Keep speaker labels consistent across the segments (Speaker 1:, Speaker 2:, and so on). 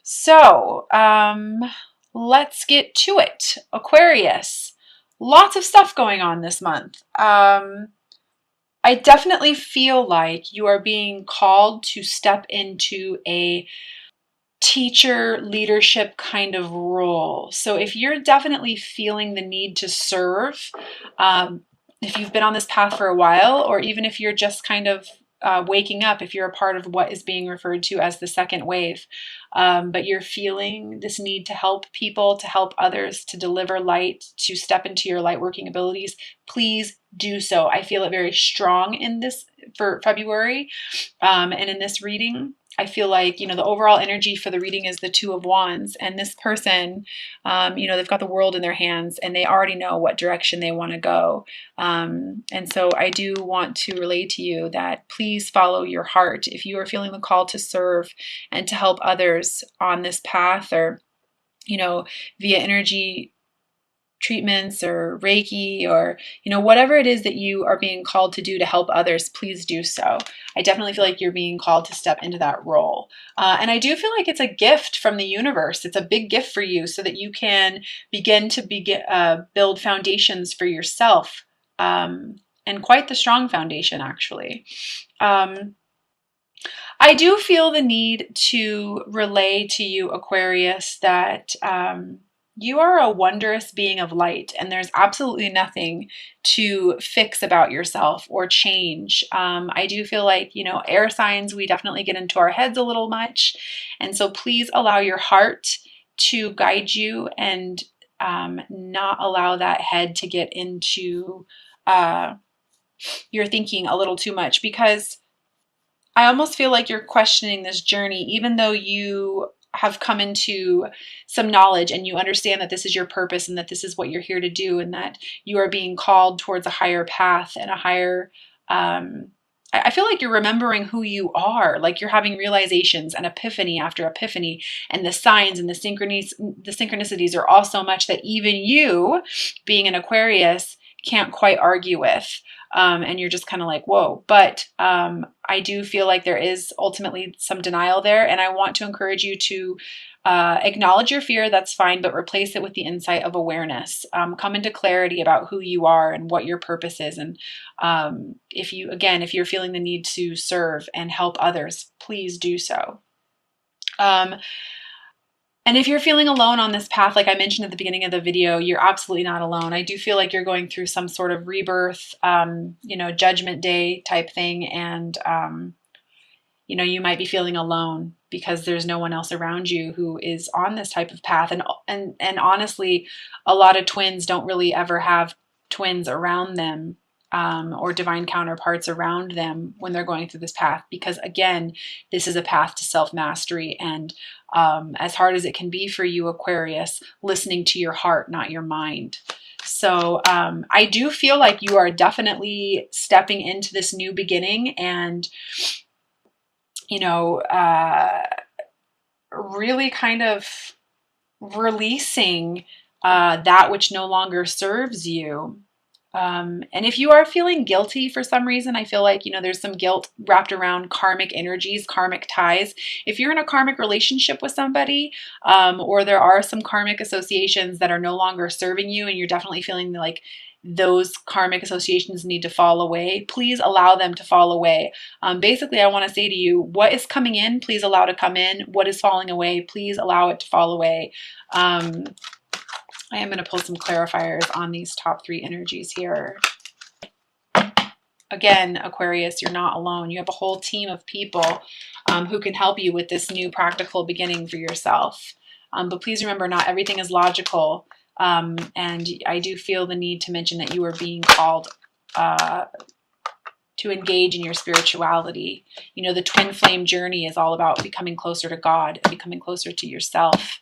Speaker 1: So, let's get to it. Aquarius, lots of stuff going on this month. I definitely feel like you are being called to step into a teacher leadership kind of role. So if you're definitely feeling the need to serve, if you've been on this path for a while, or even if you're just kind of waking up, if you're a part of what is being referred to as the second wave, but you're feeling this need to help people, to help others, to deliver light, to step into your light working abilities, please do so. I feel it very strong in this for February, and in this reading. I feel like, the overall energy for the reading is the Two of Wands, and this person, they've got the world in their hands and they already know what direction they want to go. And so I do want to relay to you that please follow your heart. If you are feeling the call to serve and to help others on this path, or, via energy treatments or Reiki, or whatever it is that you are being called to do to help others, please do so. I definitely feel like you're being called to step into that role, and I do feel like it's a gift from the universe. It's a big gift for you so that you can begin to build foundations for yourself, and quite the strong foundation, actually. I do feel the need to relay to you, Aquarius, that you are a wondrous being of light, and there's absolutely nothing to fix about yourself or change. I do feel like, air signs, we definitely get into our heads a little much. And so please allow your heart to guide you, and not allow that head to get into your thinking a little too much, because I almost feel like you're questioning this journey, even though you have come into some knowledge and you understand that this is your purpose and that this is what you're here to do, and that you are being called towards a higher path and a higher, I feel like you're remembering who you are, like you're having realizations and epiphany after epiphany, and the signs and the synchronicities are all so much that even you, being an Aquarius, can't quite argue with. And you're just kind of like, whoa. But I do feel like there is ultimately some denial there. And I want to encourage you to acknowledge your fear. That's fine, but replace it with the insight of awareness. Come into clarity about who you are and what your purpose is. And if you're feeling the need to serve and help others, please do so. And if you're feeling alone on this path, like I mentioned at the beginning of the video, you're absolutely not alone. I do feel like you're going through some sort of rebirth, judgment day type thing. And, you might be feeling alone because there's no one else around you who is on this type of path. And honestly, a lot of twins don't really ever have twins around them, or divine counterparts around them when they're going through this path, because again, this is a path to self-mastery. And as hard as it can be for you, Aquarius, listening to your heart, not your mind. So I do feel like you are definitely stepping into this new beginning, and really kind of releasing that which no longer serves you. And if you are feeling guilty for some reason, I feel like, there's some guilt wrapped around karmic energies, karmic ties. If you're in a karmic relationship with somebody, or there are some karmic associations that are no longer serving you, and you're definitely feeling like those karmic associations need to fall away, please allow them to fall away. Basically, I want to say to you, what is coming in, please allow to come in. What is falling away, please allow it to fall away. I am going to pull some clarifiers on these top three energies here. Again, Aquarius, you're not alone. You have a whole team of people who can help you with this new practical beginning for yourself. But please remember, not everything is logical. And I do feel the need to mention that you are being called to engage in your spirituality. The twin flame journey is all about becoming closer to God and becoming closer to yourself.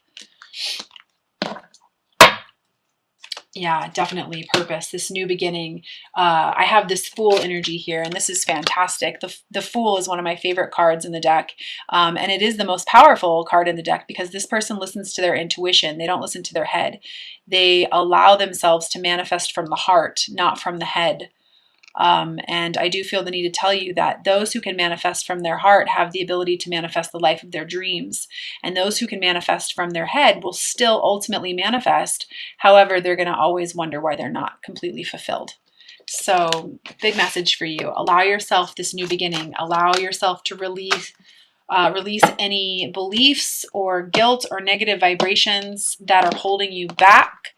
Speaker 1: Yeah, definitely purpose, this new beginning. I have this Fool energy here, and this is fantastic. The Fool is one of my favorite cards in the deck, and it is the most powerful card in the deck because this person listens to their intuition. They don't listen to their head. They allow themselves to manifest from the heart, not from the head. And I do feel the need to tell you that those who can manifest from their heart have the ability to manifest the life of their dreams. And those who can manifest from their head will still ultimately manifest. However, they're going to always wonder why they're not completely fulfilled. So, big message for you. Allow yourself this new beginning. Allow yourself to release any beliefs or guilt or negative vibrations that are holding you back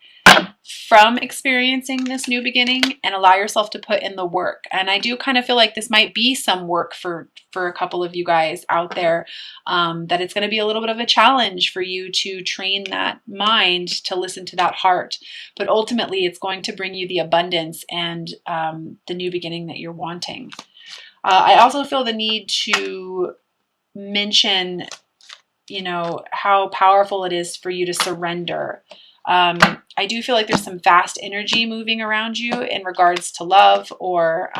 Speaker 1: from experiencing this new beginning, and allow yourself to put in the work. And I do kind of feel like this might be some work for a couple of you guys out there, that it's going to be a little bit of a challenge for you to train that mind to listen to that heart. But ultimately, it's going to bring you the abundance and the new beginning that you're wanting. I also feel the need to mention, you know, how powerful it is for you to surrender. I do feel like there's some vast energy moving around you in regards to love, or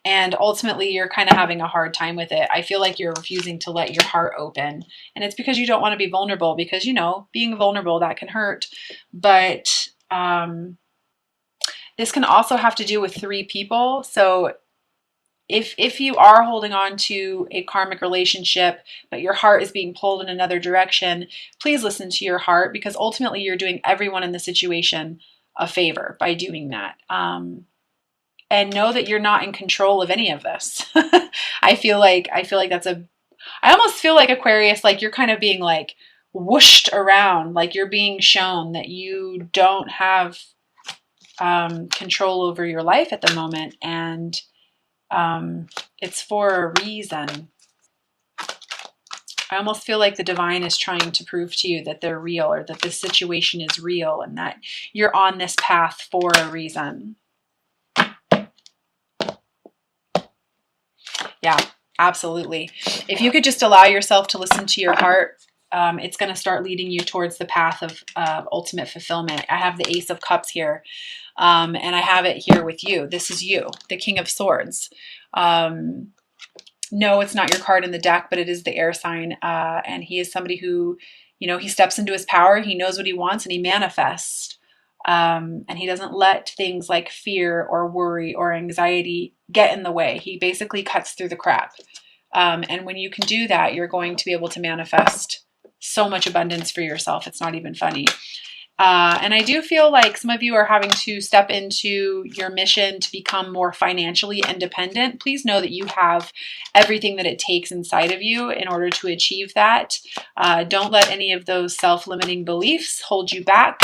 Speaker 1: and ultimately you're kind of having a hard time with it. I feel like you're refusing to let your heart open, and it's because you don't want to be vulnerable, because, you know, being vulnerable, that can hurt. But this can also have to do with 3 people. So if you are holding on to a karmic relationship, but your heart is being pulled in another direction, please listen to your heart, because ultimately you're doing everyone in the situation a favor by doing that. And know that you're not in control of any of this. I feel like I almost feel like, Aquarius, like you're kind of being like whooshed around, like you're being shown that you don't have control over your life at the moment, and it's for a reason. I almost feel like the divine is trying to prove to you that they're real, or that this situation is real, and that you're on this path for a reason. Yeah, absolutely. If you could just allow yourself to listen to your heart, it's going to start leading you towards the path of ultimate fulfillment. I have the Ace of Cups here. And I have it here with you. This is you, the King of Swords. No, it's not your card in the deck, but it is the air sign. And he is somebody who, you know, he steps into his power. He knows what he wants, and he manifests. And he doesn't let things like fear or worry or anxiety get in the way. He basically cuts through the crap. And when you can do that, you're going to be able to manifest so much abundance for yourself. It's not even funny. And I do feel like some of you are having to step into your mission to become more financially independent. Please know that you have everything that it takes inside of you in order to achieve that. Don't let any of those self-limiting beliefs hold you back,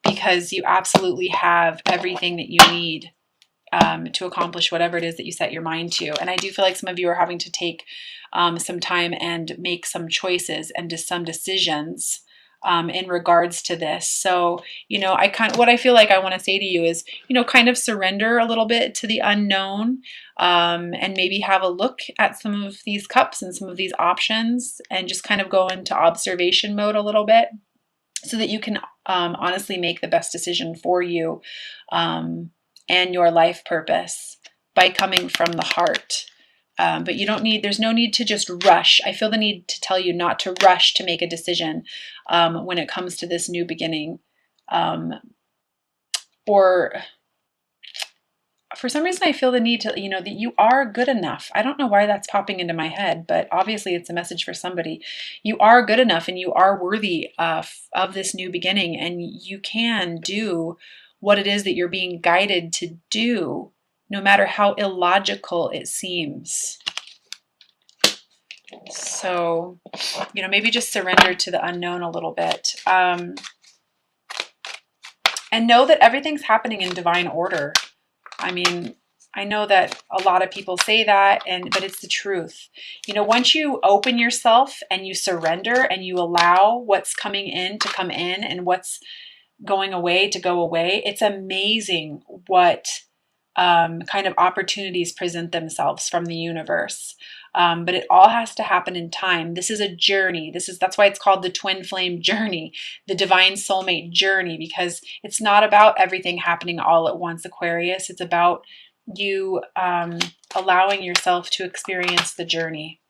Speaker 1: because you absolutely have everything that you need to accomplish whatever it is that you set your mind to. And I do feel like some of you are having to take some time and make some choices and some decisions in regards to this. So, you know, what I feel like I want to say to you is, you know, kind of surrender a little bit to the unknown, and maybe have a look at some of these cups and some of these options, and just kind of go into observation mode a little bit, so that you can honestly make the best decision for you and your life purpose by coming from the heart. But there's no need to just rush. I feel the need to tell you not to rush to make a decision when it comes to this new beginning. Or for some reason, I feel the need to, you know, that you are good enough. I don't know why that's popping into my head, but obviously it's a message for somebody. You are good enough, and you are worthy of this new beginning, and you can do what it is that you're being guided to do, no matter how illogical it seems. So, you know, maybe just surrender to the unknown a little bit. And know that everything's happening in divine order. I mean, I know that a lot of people say that, but it's the truth. You know, once you open yourself and you surrender and you allow what's coming in to come in and what's going away to go away, it's amazing what kind of opportunities present themselves from the universe. But it all has to happen in time. This is a journey. That's why it's called the twin flame journey, the divine soulmate journey, because it's not about everything happening all at once, Aquarius. It's about you allowing yourself to experience the journey.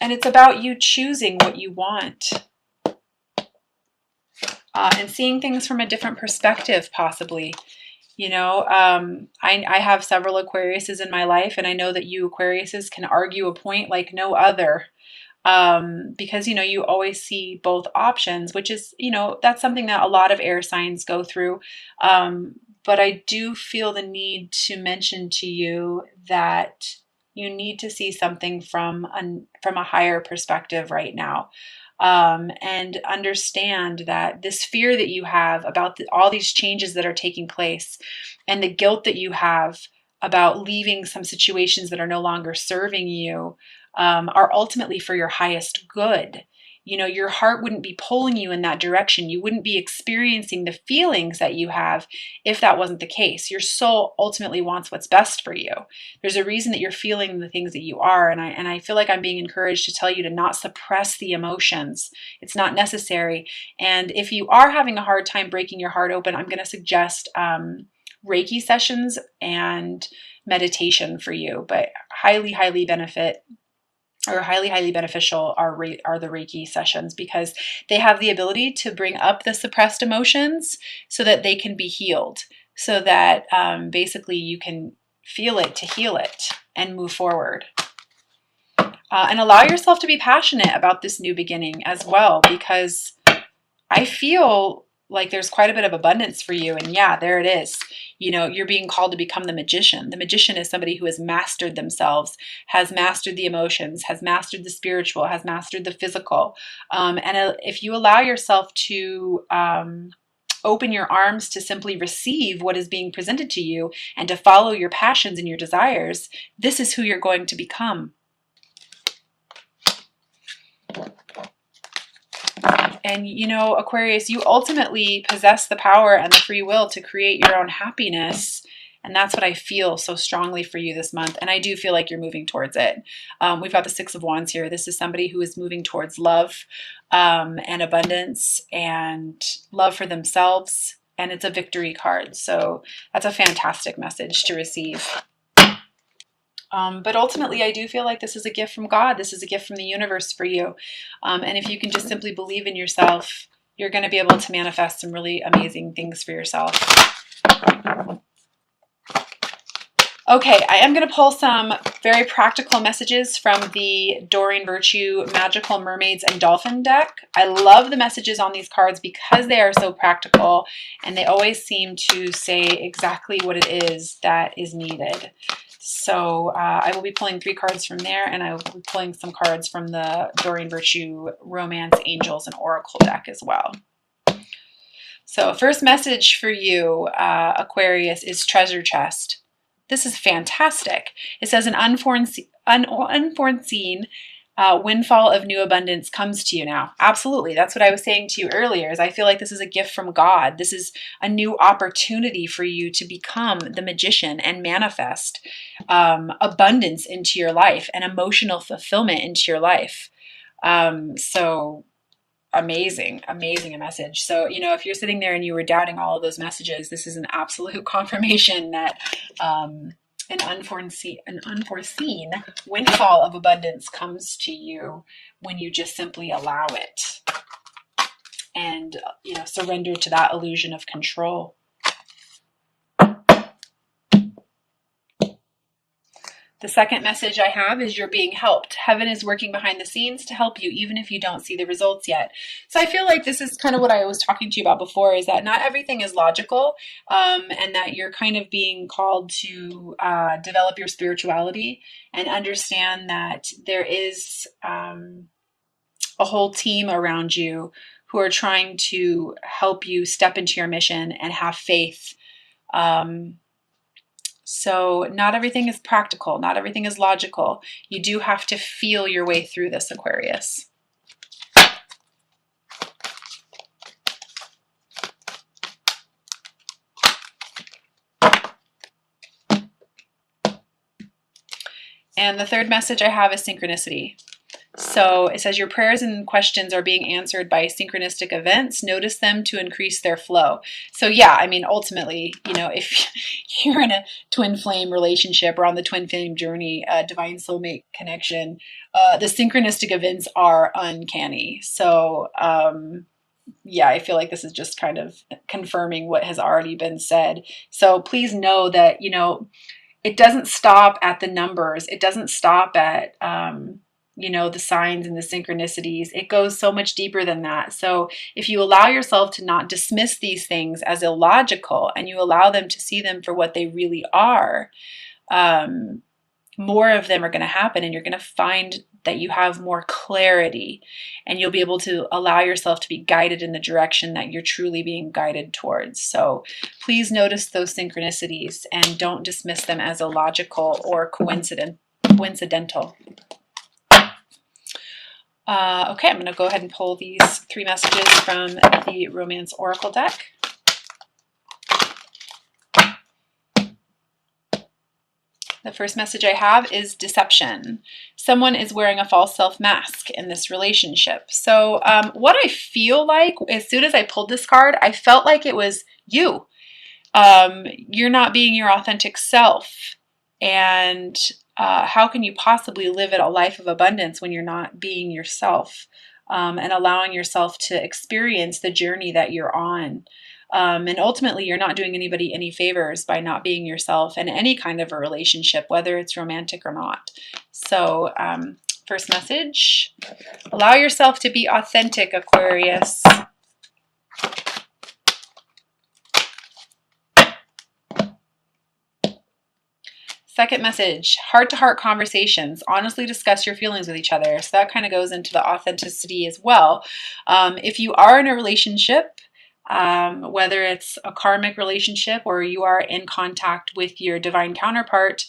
Speaker 1: And it's about you choosing what you want. and seeing things from a different perspective, possibly. You know, I have several Aquariuses in my life, and I know that you Aquariuses can argue a point like no other, because, you know, you always see both options, which is, you know, that's something that a lot of air signs go through. But I do feel the need to mention to you that you need to see something from a higher perspective right now, and understand that this fear that you have about all these changes that are taking place, and the guilt that you have about leaving some situations that are no longer serving you, are ultimately for your highest good. You know, your heart wouldn't be pulling you in that direction. You wouldn't be experiencing the feelings that you have if that wasn't the case. Your soul ultimately wants what's best for you. There's a reason that you're feeling the things that you are. And I feel like I'm being encouraged to tell you to not suppress the emotions. It's not necessary. And if you are having a hard time breaking your heart open, I'm going to suggest Reiki sessions and meditation for you, but highly highly beneficial are the Reiki sessions, because they have the ability to bring up the suppressed emotions so that they can be healed, so that basically you can feel it to heal it and move forward. And allow yourself to be passionate about this new beginning as well, because I feel like there's quite a bit of abundance for you. And yeah, there it is. You know, you're being called to become the magician. The magician is somebody who has mastered themselves, has mastered the emotions, has mastered the spiritual, has mastered the physical. And if you allow yourself to open your arms to simply receive what is being presented to you and to follow your passions and your desires, this is who you're going to become. And, you know, Aquarius, you ultimately possess the power and the free will to create your own happiness. And that's what I feel so strongly for you this month. And I do feel like you're moving towards it. We've got the Six of Wands here. This is somebody who is moving towards love, and abundance and love for themselves. And it's a victory card. So that's a fantastic message to receive. But ultimately, I do feel like this is a gift from God. This is a gift from the universe for you. And if you can just simply believe in yourself, you're going to be able to manifest some really amazing things for yourself. Okay, I am going to pull some very practical messages from the Doreen Virtue Magical Mermaids and Dolphin deck. I love the messages on these cards because they are so practical, and they always seem to say exactly what it is that is needed. So I will be pulling 3 cards from there, and I will be pulling some cards from the Doreen Virtue Romance, Angels, and Oracle deck as well. So first message for you, Aquarius, is Treasure Chest. This is fantastic. It says an unforeseen windfall of new abundance comes to you now. Absolutely. That's what I was saying to you earlier, is I feel like this is a gift from God. This is a new opportunity for you to become the magician and manifest abundance into your life and emotional fulfillment into your life. So amazing a message. So, you know, if you're sitting there and you were doubting all of those messages, this is an absolute confirmation that an unforeseen windfall of abundance comes to you when you just simply allow it and, you know, surrender to that illusion of control. The second message I have is you're being helped. Heaven is working behind the scenes to help you, even if you don't see the results yet. So I feel like this is kind of what I was talking to you about before, is that not everything is logical, and that you're kind of being called to develop your spirituality and understand that there is a whole team around you who are trying to help you step into your mission and have faith. So not everything is practical. Not everything is logical. You do have to feel your way through this, Aquarius. And the third message I have is synchronicity. So it says your prayers and questions are being answered by synchronistic events. Notice them to increase their flow. So yeah, I mean, ultimately, you know, if you're in a twin flame relationship or on the twin flame journey, divine soulmate connection, the synchronistic events are uncanny. So yeah, I feel like this is just kind of confirming what has already been said. So please know that, you know, it doesn't stop at the numbers. It doesn't stop at, you know, the signs and the synchronicities. It goes so much deeper than that. So if you allow yourself to not dismiss these things as illogical and you allow them to see them for what they really are, more of them are going to happen, and you're going to find that you have more clarity, and you'll be able to allow yourself to be guided in the direction that you're truly being guided towards. So please notice those synchronicities and don't dismiss them as illogical or coincidental. Okay, I'm going to go ahead and pull these 3 messages from the Romance Oracle deck. The first message I have is deception. Someone is wearing a false self mask in this relationship. So what I feel like, as soon as I pulled this card, I felt like it was you. You're not being your authentic self. And how can you possibly live a life of abundance when you're not being yourself and allowing yourself to experience the journey that you're on? And ultimately, you're not doing anybody any favors by not being yourself in any kind of a relationship, whether it's romantic or not. So first message, allow yourself to be authentic, Aquarius. Second message, heart-to-heart conversations. Honestly discuss your feelings with each other. So that kind of goes into the authenticity as well. If you are in a relationship, whether it's a karmic relationship or you are in contact with your divine counterpart,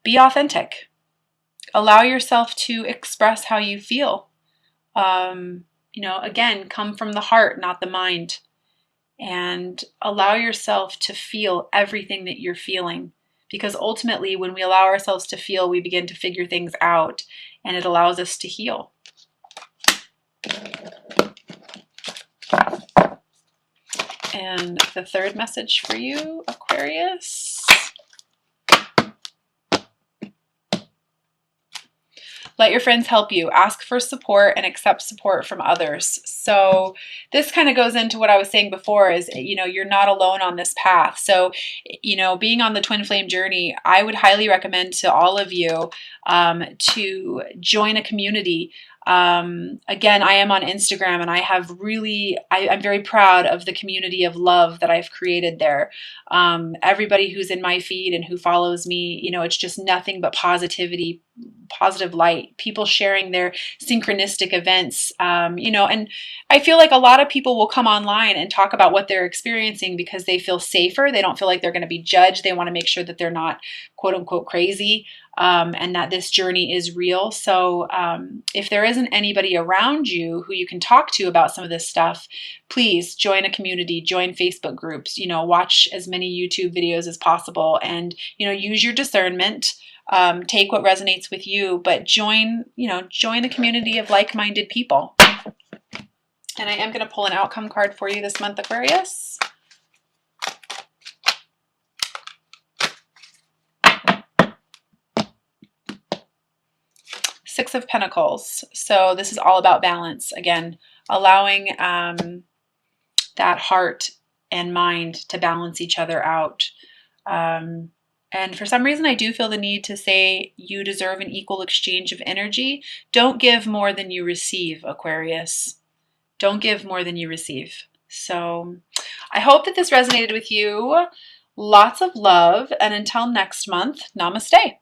Speaker 1: be authentic. Allow yourself to express how you feel. You know, again, come from the heart, not the mind. And allow yourself to feel everything that you're feeling. Because ultimately, when we allow ourselves to feel, we begin to figure things out, and it allows us to heal. And the third message for you, Aquarius. Let your friends help you. Ask for support and accept support from others. So this kind of goes into what I was saying before is, you know, you're not alone on this path. So, you know, being on the twin flame journey, I would highly recommend to all of you to join a community. Again, I am on Instagram, and I have I'm very proud of the community of love that I've created there. Everybody who's in my feed and who follows me, you know, it's just nothing but positivity, positive light, people sharing their synchronistic events, you know, and I feel like a lot of people will come online and talk about what they're experiencing because they feel safer. They don't feel like they're going to be judged. They want to make sure that they're not quote unquote crazy. And that this journey is real. So if there isn't anybody around you who you can talk to about some of this stuff, please join a community, join Facebook groups, you know, watch as many YouTube videos as possible, and, you know, use your discernment, take what resonates with you, but join a community of like-minded people. And I am going to pull an outcome card for you this month, Aquarius. Six of Pentacles. So this is all about balance. Again, allowing that heart and mind to balance each other out. And for some reason, I do feel the need to say you deserve an equal exchange of energy. Don't give more than you receive, Aquarius. Don't give more than you receive. So I hope that this resonated with you. Lots of love. And until next month, namaste.